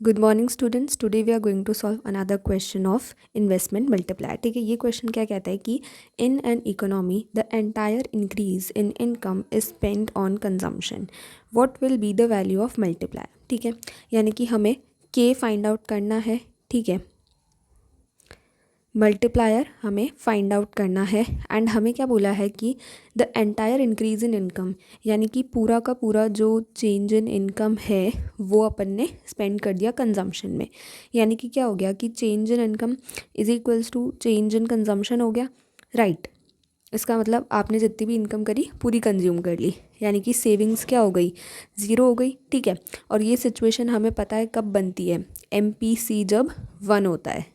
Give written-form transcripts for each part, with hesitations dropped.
Good morning students, today we are going to solve another question of investment multiplier. ठीक है, ये question क्या कहता है कि in an economy the entire increase in income is spend on consumption, what will be the value of multiplier. ठीक है, यानी कि हमें के फाइंड आउट करना है। ठीक है, मल्टीप्लायर हमें फाइंड आउट करना है एंड हमें क्या बोला है कि the entire increase in income, यानी कि पूरा का पूरा जो चेंज इन इनकम है वो अपन ने स्पेंड कर दिया कंजम्पशन में। यानी कि क्या हो गया कि change in income is equals to change in consumption हो गया, राइट। इसका मतलब आपने जितनी भी इनकम करी पूरी कंज्यूम कर ली, यानी कि सेविंग्स क्या हो गई, ज़ीरो हो गई। ठीक है, और ये सिचुएशन हमें पता है कब बनती है, MPC जब 1 होता है।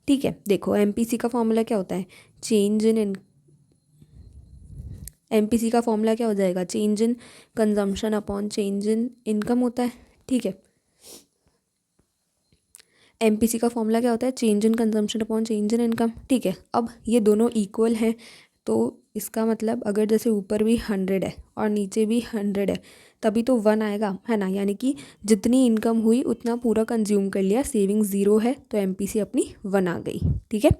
ठीक है, देखो MPC का फॉर्मूला क्या होता है, MPC का फॉर्मूला क्या हो जाएगा, change in consumption upon change in income होता है। ठीक है, MPC का फॉर्मूला क्या होता है, change in consumption upon change in income. ठीक है, अब ये दोनों इक्वल हैं तो इसका मतलब अगर जैसे ऊपर भी 100 है और नीचे भी 100 है तभी तो 1 आएगा, है ना। यानी कि जितनी इनकम हुई उतना पूरा कंज्यूम कर लिया, सेविंग 0 है तो MPC अपनी 1 आ गई। ठीक है,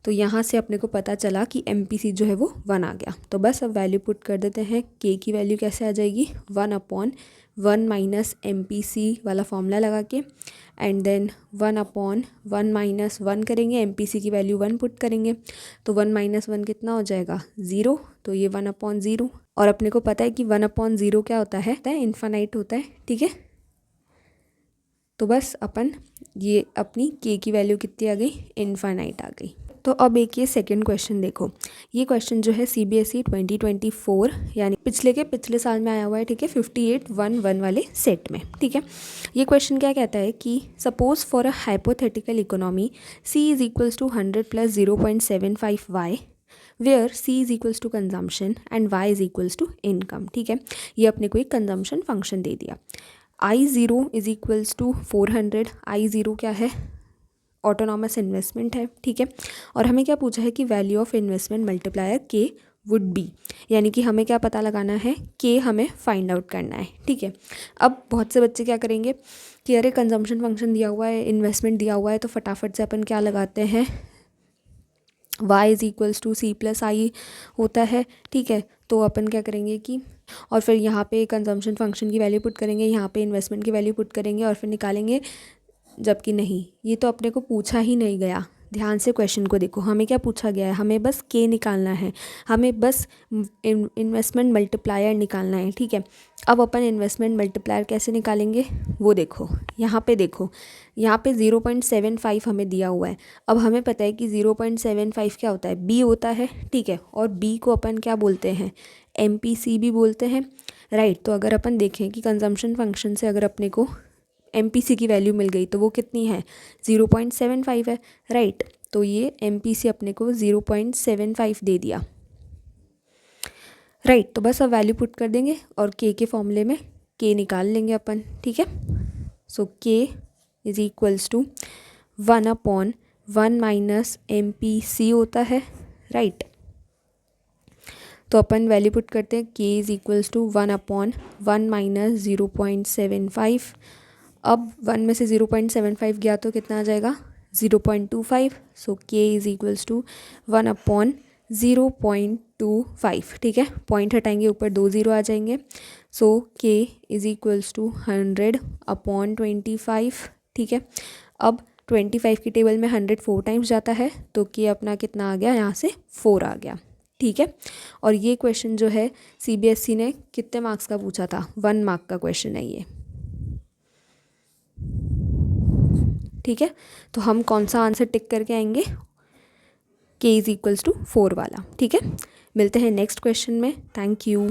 तो यहाँ से अपने को पता चला कि MPC जो है वो 1 आ गया। तो बस अब वैल्यू पुट कर देते हैं, के की वैल्यू कैसे आ जाएगी, 1/1 माइनस MPC वाला फॉर्मूला लगा के एंड देन 1/1 माइनस 1 करेंगे, MPC की वैल्यू 1 पुट करेंगे तो 1 माइनस 1 कितना हो जाएगा, 0। तो ये 1/0 और अपने को पता है कि 1/0 क्या होता है, इन्फानाइट होता है। ठीक है, तो बस अपन ये अपनी के की वैल्यू कितनी आ गई, इन्फानाइट आ गई। तो अब एक ये सेकंड क्वेश्चन देखो, ये क्वेश्चन जो है CBSE 2024 यानी पिछले साल में आया हुआ है। ठीक है, 5811 वाले सेट में। ठीक है, ये क्वेश्चन क्या कहता है कि suppose for a hypothetical economy C is equals to 100 plus 0.75y where C is equals to consumption and y is equals to income. ठीक है, ये अपने को एक कंजम्पशन फंक्शन दे दिया। I0 is equals to 400, I0 क्या है, ऑटोनॉमस इन्वेस्टमेंट है। ठीक है, और हमें क्या पूछा है कि वैल्यू ऑफ इन्वेस्टमेंट मल्टीप्लायर के वुड बी, यानी कि हमें क्या पता लगाना है, के हमें फाइंड आउट करना है। ठीक है, अब बहुत से बच्चे क्या करेंगे कि अरे कंजम्पशन फंक्शन दिया हुआ है, इन्वेस्टमेंट दिया हुआ है, तो फटाफट से अपन क्या लगाते हैं, y is equals to C plus I होता है। ठीक है, तो अपन क्या करेंगे कि और फिर यहाँ पे कंजम्पशन फंक्शन की वैल्यू पुट करेंगे, यहाँ पे इन्वेस्टमेंट की वैल्यू पुट करेंगे और फिर निकालेंगे, जबकि नहीं, ये तो अपने को पूछा ही नहीं गया। ध्यान से क्वेश्चन को देखो, हमें क्या पूछा गया है, हमें बस के निकालना है, हमें बस इन्वेस्टमेंट मल्टीप्लायर निकालना है। ठीक है, अब अपन इन्वेस्टमेंट मल्टीप्लायर कैसे निकालेंगे वो देखो, यहाँ पे देखो, यहाँ पे 0.75 हमें दिया हुआ है। अब हमें पता है कि 0.75 क्या होता है, बी होता है। ठीक है, और बी को अपन क्या बोलते हैं, MPC भी बोलते हैं, राइट। तो अगर अपन देखें कि कंजम्पशन फंक्शन से अगर अपने को MPC की वैल्यू मिल गई तो वो कितनी है, 0.75 है, राइट। तो ये MPC अपने को 0.75 दे दिया, राइट। तो बस अब वैल्यू पुट कर देंगे और के फॉर्मूले में के निकाल लेंगे अपन। ठीक है, so K is equals to 1/1 minus MPC होता है, राइट। तो अपन वैल्यू पुट करते हैं, के इज इक्वल्स टू 1/1 माइनस 0.75। अब 1 में से 0.75 गया तो कितना आ जाएगा, 0.25। सो के इज इक्वल्स टू 1/0.25। ठीक है, पॉइंट हटाएंगे, ऊपर 2 0 आ जाएंगे। सो के इज इक्वल्स टू 100/25। ठीक है, अब 25 की टेबल में 100 4 टाइम्स जाता है तो के अपना कितना आ गया, यहाँ से 4 आ गया। ठीक है, और ये क्वेश्चन जो है CBSE ने कितने मार्क्स का पूछा था, 1 मार्क का क्वेश्चन है ये। ठीक है, तो हम कौन सा आंसर टिक करके आएंगे, के इज इक्वल्स टू 4 वाला। ठीक है, मिलते हैं नेक्स्ट क्वेश्चन में, थैंक यू।